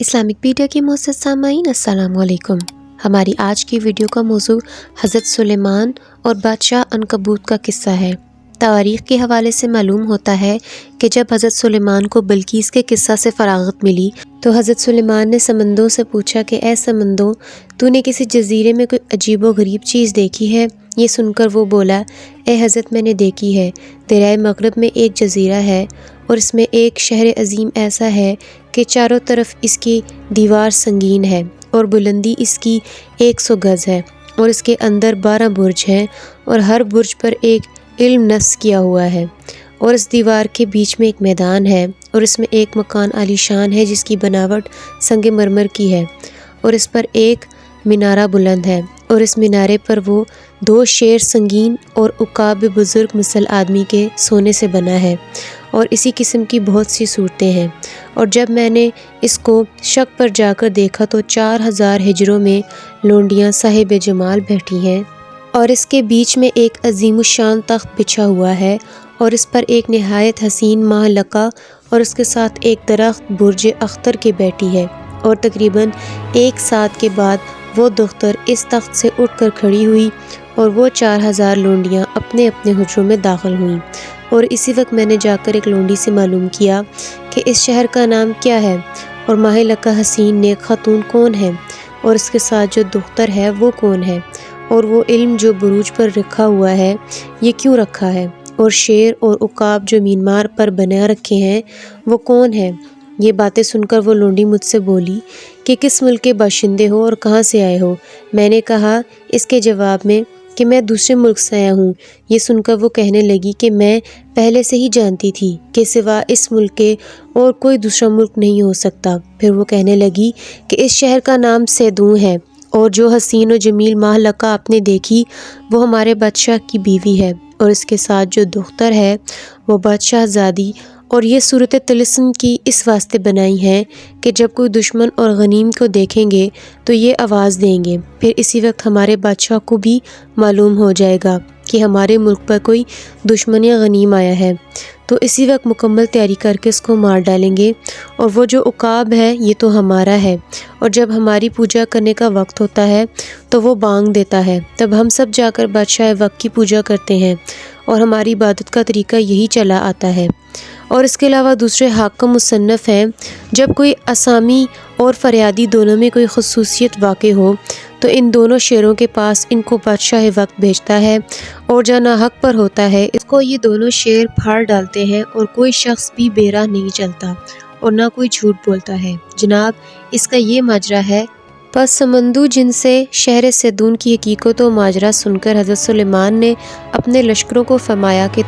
Islamic pedia کے معزز سامعین السلام علیکم۔ ہماری آج کی ویڈیو کا موضوع حضرت سلیمان اور بادشاہ عنکبوت کا قصہ ہے۔ تواریخ کے حوالے سے معلوم ہوتا ہے کہ جب حضرت سلیمان کو بلقیس کے قصہ سے فراغت ملی تو حضرت سلیمان نے سمندوں سے پوچھا کہ اے سمندوں، تو نے کسی جزیرے میں کوئی عجیب و غریب چیز دیکھی ہے؟ یہ سن کر وہ بولا، اے حضرت میں نے دیکھی ہے، دریائے مغرب میں ایک جزیرہ ہے اور اس میں ایک شہر عظیم ایسا ہے کہ چاروں طرف اس کی دیوار سنگین ہے اور بلندی اس کی 100 گز ہے اور اس کے اندر 12 برج ہیں اور ہر برج پر ایک علم نصب کیا ہوا ہے، اور اس دیوار کے بیچ میں ایک میدان ہے اور اس میں ایک مکان عالی شان ہے جس کی بناوٹ سنگ مرمر کی ہے، اور اس پر ایک مینارہ بلند ہے اور اس مینارے پر وہ 2 شیر سنگین اور عقاب بزرگ مثل آدمی کے سونے سے بنا ہے، اور اسی قسم کی بہت سی صورتیں ہیں۔ اور جب میں نے اس کو شک پر جا کر دیکھا تو 4000 ہجروں میں لونڈیاں صاحب جمال بیٹھی ہیں، اور اس کے بیچ میں ایک عظیم الشان تخت بچھا ہوا ہے اور اس پر ایک نہایت حسین ماہ لقا اور اس کے ساتھ ایک درخت برج اختر کے بیٹھی ہے، اور تقریباً 1 ساعت کے بعد وہ دختر اس تخت سے اٹھ کر کھڑی ہوئی اور وہ 4000 لونڈیاں اپنے اپنے حجروں میں داخل ہوئیں۔ اور اسی وقت میں نے جا کر ایک لونڈی سے معلوم کیا کہ اس شہر کا نام کیا ہے اور ماہ لقا حسین نیک خاتون کون ہے، اور اس کے ساتھ جو دختر ہے وہ کون ہے، اور وہ علم جو بروج پر رکھا ہوا ہے یہ کیوں رکھا ہے، اور شیر اور عقاب جو مینار پر بنا رکھے ہیں وہ کون ہے۔ یہ باتیں سن کر وہ لونڈی مجھ سے بولی کہ کس ملک کے باشندے ہو اور کہاں سے آئے ہو؟ میں نے کہا اس کے جواب میں کہ میں دوسرے ملک سے آیا ہوں۔ یہ سن کر وہ کہنے لگی کہ میں پہلے سے ہی جانتی تھی کہ سوا اس ملک کے اور کوئی دوسرا ملک نہیں ہو سکتا۔ پھر وہ کہنے لگی کہ اس شہر کا نام سیدون ہے، اور جو حسین و جمیل ماہ لقا آپ نے دیکھی وہ ہمارے بادشاہ کی بیوی ہے، اور اس کے ساتھ جو دختر ہے وہ بادشاہ زادی، اور یہ صورت طلسم کی اس واسطے بنائی ہیں کہ جب کوئی دشمن اور غنیم کو دیکھیں گے تو یہ آواز دیں گے، پھر اسی وقت ہمارے بادشاہ کو بھی معلوم ہو جائے گا کہ ہمارے ملک پر کوئی دشمن یا غنیم آیا ہے، تو اسی وقت مکمل تیاری کر کے اس کو مار ڈالیں گے، اور وہ جو عقاب ہے یہ تو ہمارا ہے، اور جب ہماری پوجا کرنے کا وقت ہوتا ہے تو وہ بانگ دیتا ہے، تب ہم سب جا کر بادشاہ وقت کی پوجا کرتے ہیں، اور ہماری عبادت کا طریقہ یہی چلا آتا ہے۔ اور اس کے علاوہ دوسرے حاکم مصنف ہیں، جب کوئی اسامی اور فریادی دونوں میں کوئی خصوصیت واقع ہو تو ان دونوں شیروں کے پاس ان کو بادشاہ وقت بھیجتا ہے، اور جو ناحق پر ہوتا ہے اس کو یہ دونوں شیر پھاڑ ڈالتے ہیں، اور کوئی شخص بھی بے راہ نہیں چلتا اور نہ کوئی جھوٹ بولتا ہے۔ جناب اس کا یہ ماجرا ہے۔ پس سمندو جن سے شہر سیدون کی حقیقت و ماجرا سن کر حضرت سلیمان نے اپنے لشکروں کو فرمایا کہ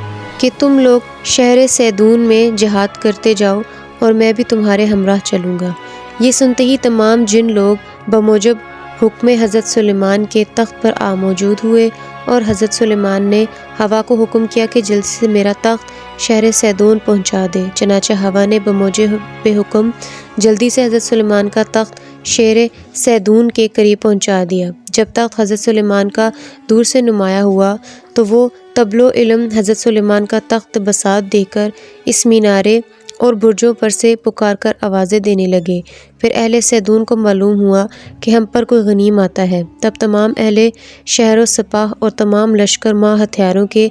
تم لوگ شہر سیدون میں جہاد کرتے جاؤ اور میں بھی تمہارے ہمراہ چلوں گا۔ یہ سنتے ہی تمام جن لوگ بموجب حکم حضرت سلیمان کے تخت پر موجود ہوئے، اور حضرت سلیمان نے ہوا کو حکم کیا کہ جلدی سے میرا تخت شہر سیدون پہنچا دے۔ چنانچہ ہوا نے بموجب حکم جلدی سے حضرت سلیمان کا تخت شہر سیدون کے قریب پہنچا دیا۔ جب تخت حضرت سلیمان کا دور سے نمایاں ہوا تو وہ طبل و علم حضرت سلیمان کا تخت بساط دے کر اس مینارے اور برجوں پر سے پکار کر آوازیں دینے لگے۔ پھر اہل سیدون کو معلوم ہوا کہ ہم پر کوئی غنیم آتا ہے، تب تمام اہل شہر و سپاہ اور تمام لشکر ماہ ہتھیاروں کے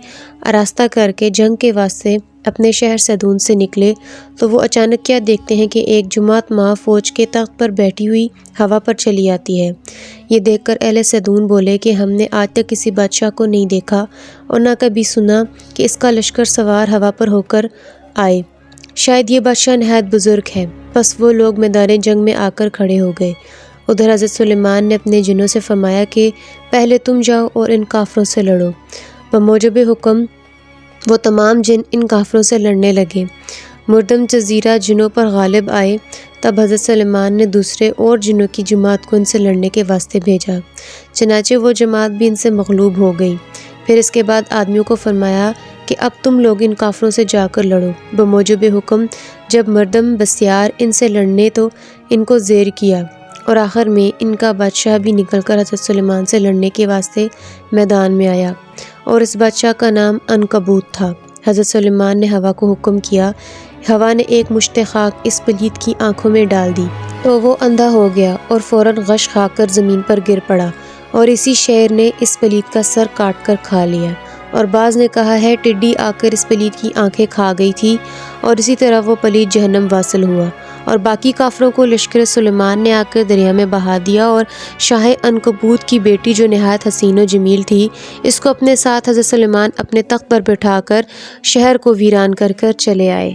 آراستہ کر کے جنگ کے واسطے اپنے شہر سیدون سے نکلے، تو وہ اچانک کیا دیکھتے ہیں کہ ایک جماعت ماہ فوج کے تخت پر بیٹھی ہوئی ہوا پر چلی آتی ہے۔ یہ دیکھ کر اہل سیدون بولے کہ ہم نے آج تک کسی بادشاہ کو نہیں دیکھا اور نہ کبھی سنا کہ اس کا لشکر سوار ہوا پر ہو کر آئے، شاید یہ بادشاہ نہایت بزرگ ہے۔ پس وہ لوگ میدان جنگ میں آ کر کھڑے ہو گئے۔ ادھر حضرت سلیمان نے اپنے جنوں سے فرمایا کہ پہلے تم جاؤ اور ان کافروں سے لڑو۔ بموجب حکم وہ تمام جن ان کافروں سے لڑنے لگے۔ مردم جزیرہ جنوں پر غالب آئے، تب حضرت سلیمان نے دوسرے اور جنوں کی جماعت کو ان سے لڑنے کے واسطے بھیجا، چنانچہ وہ جماعت بھی ان سے مغلوب ہو گئی۔ پھر اس کے بعد آدمیوں کو فرمایا کہ اب تم لوگ ان کافروں سے جا کر لڑو۔ بموجب حکم جب مردم بسیار ان سے لڑنے تو ان کو زیر کیا، اور آخر میں ان کا بادشاہ بھی نکل کر حضرت سلیمان سے لڑنے کے واسطے میدان میں آیا، اور اس بادشاہ کا نام عنکبوت تھا۔ حضرت سلیمان نے ہوا کو حکم کیا، ہوا نے ایک مشت خاک اس پلید کی آنکھوں میں ڈال دی تو وہ اندھا ہو گیا اور فوراً غش کھا کر زمین پر گر پڑا، اور اسی شیر نے اس پلید کا سر کاٹ کر کھا لیا۔ اور بعض نے کہا ہے ٹڈی آ کر اس پلید کی آنکھیں کھا گئی تھی، اور اسی طرح وہ پلید جہنم واصل ہوا، اور باقی کافروں کو لشکر سلیمان نے آ کر دریا میں بہا دیا، اور شاہ عنکبوت کی بیٹی جو نہایت حسین و جمیل تھی، اس کو اپنے ساتھ حضرت سلیمان اپنے تخت پر بٹھا کر شہر کو ویران کر کر چلے آئے۔